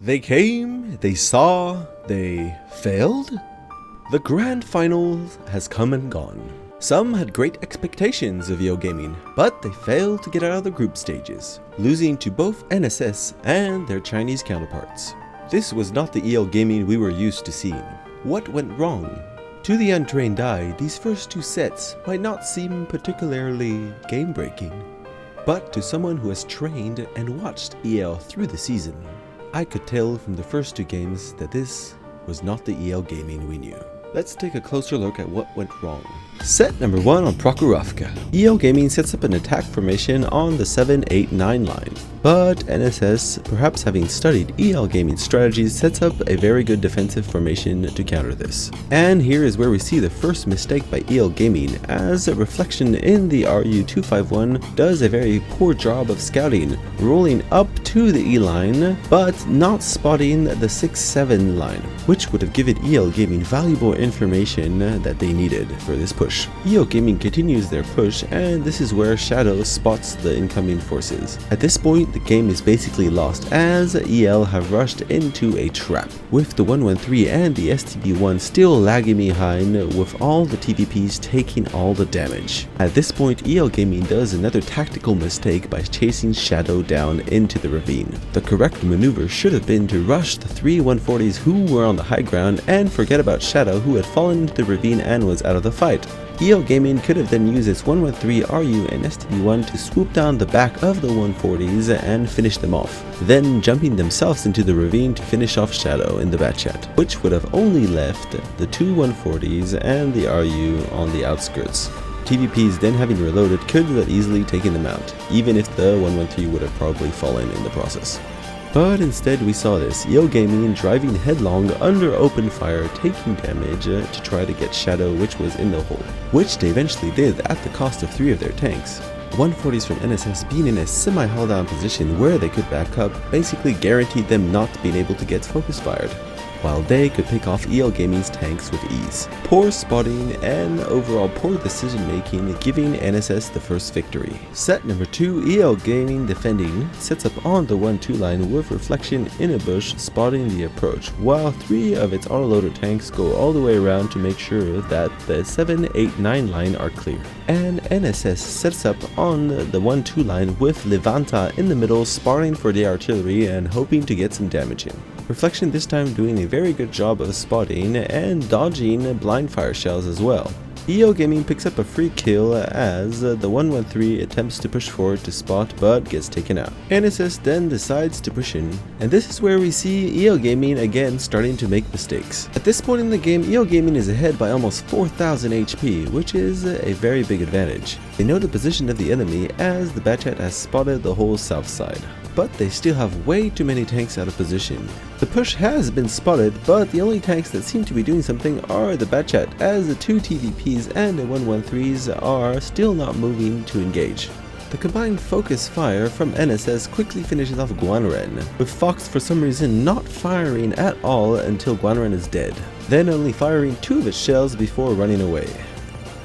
They came, they saw, they failed? The grand final has come and gone. Some had great expectations of EO Gaming, but they failed to get out of the group stages, losing to both NSS and their Chinese counterparts. This was not the EO Gaming we were used to seeing. What went wrong? To the untrained eye, these first two sets might not seem particularly game-breaking, but to someone who has trained and watched EL through the season, I could tell from the first two games that this was not the EL Gaming we knew. Let's take a closer look at what went wrong. Set number 1 on Prokhorovka. EL Gaming sets up an attack formation on the 7-8-9 line, but NSS, perhaps having studied EL Gaming strategies, sets up a very good defensive formation to counter this. And here is where we see the first mistake by EL Gaming, as a reflection in the RU-251 does a very poor job of scouting, rolling up to the E line, but not spotting the 6-7 line, which would have given EL Gaming valuable information that they needed for this push. EO Gaming continues their push, and this is where Shadow spots the incoming forces. At this point, the game is basically lost, as EL have rushed into a trap, with the 113 and the STB-1 still lagging behind, with all the TVPs taking all the damage. At this point, EL Gaming does another tactical mistake by chasing Shadow down into the ravine. The correct maneuver should have been to rush the 3 140s who were on the high ground and forget about Shadow, who had fallen into the ravine and was out of the fight. EL Gaming could have then used its 113 RU and STB-1 to swoop down the back of the 140s and finish them off, then jumping themselves into the ravine to finish off Shadow in the Batchat, which would have only left the 2 140s and the RU on the outskirts. TVPs then having reloaded could have easily taken them out, even if the 113 would have probably fallen in the process. But instead we saw this, EO Gaming driving headlong under open fire, taking damage to try to get Shadow, which was in the hole, which they eventually did at the cost of 3 of their tanks. 140s from NSS being in a semi-hull down position where they could back up basically guaranteed them not being able to get focus fired, while they could pick off EL Gaming's tanks with ease. Poor spotting and overall poor decision making giving NSS the first victory. Set number 2, EL Gaming defending, sets up on the 1-2 line with Reflection in a bush spotting the approach, while 3 of its autoloader tanks go all the way around to make sure that the 7-8-9 line are clear. And NSS sets up on the 1-2 line with Levanta in the middle, spotting for the artillery and hoping to get some damage in. Reflection this time doing a very good job of spotting and dodging blind fire shells as well. EO Gaming picks up a free kill as the 113 attempts to push forward to spot but gets taken out. NSS then decides to push in, and this is where we see EO Gaming again starting to make mistakes. At this point in the game, EO Gaming is ahead by almost 4,000 HP, which is a very big advantage. They know the position of the enemy as the Batchat has spotted the whole south side, but they still have way too many tanks out of position. The push has been spotted, but the only tanks that seem to be doing something are the Batchat, as the 2 TVPs and the 113s are still not moving to engage. The combined focus fire from NSS quickly finishes off Guanren, with Fox for some reason not firing at all until Guanren is dead, then only firing 2 of its shells before running away.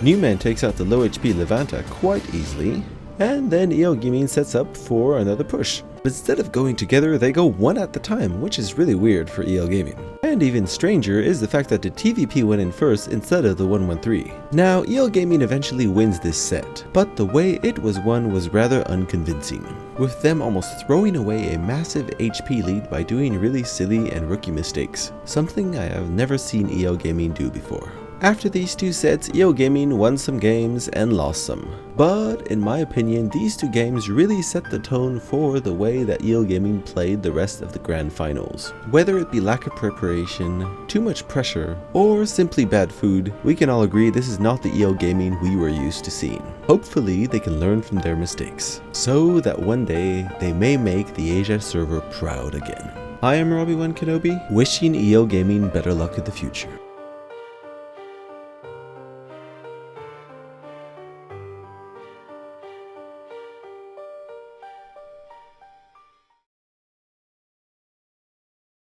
Newman takes out the low HP Levanta quite easily, and then EO Gaming sets up for another push. But instead of going together, they go one at a time, which is really weird for EL Gaming. And even stranger is the fact that the TVP went in first instead of the 113. Now, EL Gaming eventually wins this set, but the way it was won was rather unconvincing, with them almost throwing away a massive HP lead by doing really silly and rookie mistakes, something I have never seen EL Gaming do before. After these 2 sets, EO Gaming won some games and lost some, but in my opinion these 2 games really set the tone for the way that EO Gaming played the rest of the grand finals. Whether it be lack of preparation, too much pressure, or simply bad food, we can all agree this is not the EO Gaming we were used to seeing. Hopefully they can learn from their mistakes, so that one day they may make the Asia server proud again. I am Robbie1Kenobi, wishing EO Gaming better luck in the future.